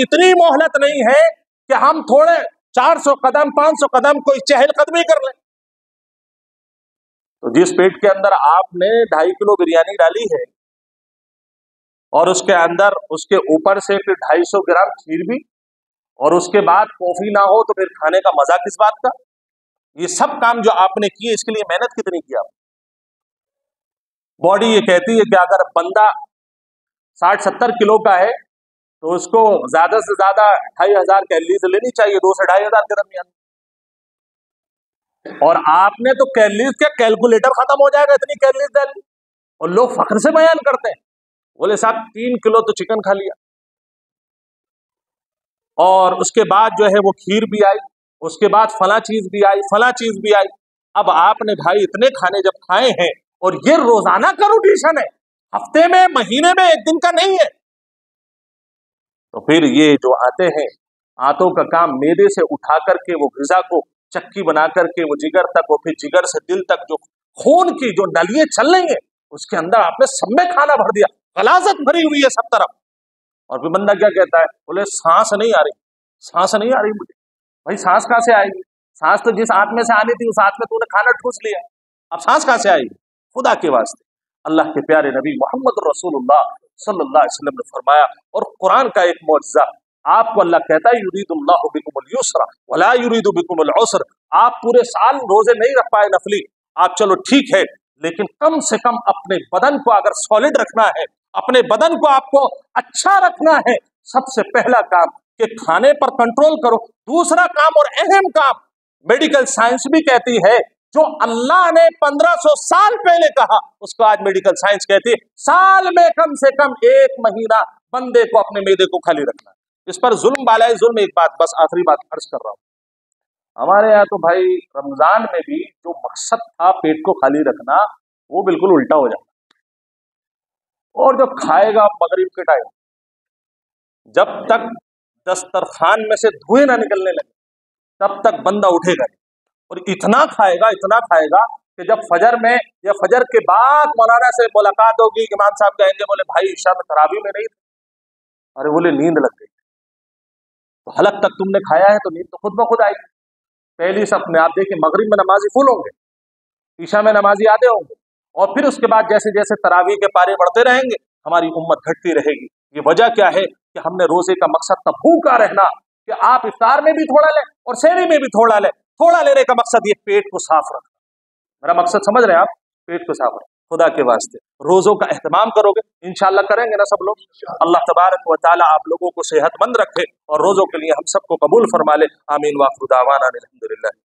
اتنی मोहलत नहीं है कि हम थोड़े 400 कदम 500 कदम कोई चहलकदमी कर लें। तो जिस पेट के अंदर आपने 2.5 किलो बिरयानी डाली है और उसके अंदर उसके ऊपर से फिर 250 ग्राम खीर भी, और उसके बाद कॉफी ना हो तो फिर खाने का मजा किस बात का। ये सब काम जो आपने किए इसके लिए मेहनत कितनी की आप। बॉडी ये कहती है कि अगर बंदा 60-70 किलो का है तो उसको ज्यादा से ज्यादा 2500 कैलोरीज लेनी चाहिए, 2 से 2500 के दरमियान। और आपने तो कैलोरीज का कैलकुलेटर खत्म हो जाएगा, इतनी कैलोरीज डाली। और लोग फख्र से बयान करते हैं, बोले साहब 3 किलो तो चिकन खा लिया, और उसके बाद जो है वो खीर भी आई, उसके बाद फला चीज भी आई, फला चीज भी आई। अब आपने भाई इतने खाने जब खाए हैं, और ये रोजाना का रूटीशन है, हफ्ते में महीने में एक दिन का नहीं है, तो फिर ये जो आते हैं, आंतों का काम मैदे से उठा करके वो ग़िज़ा को चक्की बना करके वो जिगर तक, और फिर जिगर से दिल तक जो खून की जो नलियां चल रही हैं उसके अंदर आपने सब में खाना भर दिया, गलाजत भरी हुई है सब तरफ। और फिर बंदा क्या कहता है, बोले सांस नहीं आ रही, सांस नहीं आ रही मुझे। भाई सांस कहाँ से आएगी? सांस तो जिस आंत में से आनी थी उस आंत में तूने खाना ठूस लिया, अब सांस कहाँ से आएगी? खुदा के वास्ते अल्लाह के प्यारे नबी मोहम्मद रसूलुल्लाह सल्लल्लाहु अलैहि वसल्लम ने फरमाया, और कुरान का एक मौजज़ा, आपको अल्लाह कहता है युरीदुल्लाहु बिकुमुल युस्रा वला युरीदु बिकुमुल उसर। आप पूरे साल रोजे नहीं रख पाए नफली, आप चलो ठीक है, लेकिन कम से कम अपने बदन को अगर सॉलिड रखना है, अपने बदन को आपको अच्छा रखना है, सबसे पहला काम कि खाने पर कंट्रोल करो। दूसरा काम और अहम काम, मेडिकल साइंस भी कहती है, जो अल्लाह ने 1500 साल पहले कहा उसको आज मेडिकल साइंस कहती है, साल में कम से कम 1 महीना बंदे को अपने मैदे को खाली रखना। इस पर जुल्म वाला जुल्म। एक बात बस आखिरी बात अर्ज कर रहा हूं, हमारे यहाँ तो भाई रमजान में भी जो मकसद था पेट को खाली रखना वो बिल्कुल उल्टा हो जाता, और जब खाएगा मगरिब के टाइम, जब तक दस्तरखान में से धुएं ना निकलने लगे तब तक बंदा उठेगा, और इतना खाएगा कि जब फजर में या फजर के बाद मौलाना से मुलाकात होगी, इमाम साहब कहेंगे, बोले भाई ईशा में तरावी में नहीं थे, अरे बोले नींद लग गई। तो हलक तक तुमने खाया है तो नींद तो खुद ब खुद आएगी। पहली सफ में आप देखिए मगरिब में नमाजी फुल होंगे, ईशा में नमाजी आधे होंगे, और फिर उसके बाद जैसे जैसे तरावी के पारे बढ़ते रहेंगे हमारी उम्मत घटती रहेगी। ये वजह क्या है कि हमने रोजे का मकसद तब भूखा रहना कि आप इफ्तार में भी थोड़ा लें और सहरी में भी थोड़ा लें। थोड़ा लेने का मकसद ये पेट को साफ रखना, मेरा मकसद समझ रहे हैं आप, पेट को साफ रखना। खुदा के वास्ते रोजों का एहतमाम करोगे, इंशाअल्लाह करेंगे ना सब लोग। अल्लाह तबारक व तआला आप लोगों को सेहतमंद रखे और रोजों के लिए हम सबको कबूल फरमा ले। आमीन। वाखिर दावाना अनिल हम्दुलिल्लाह।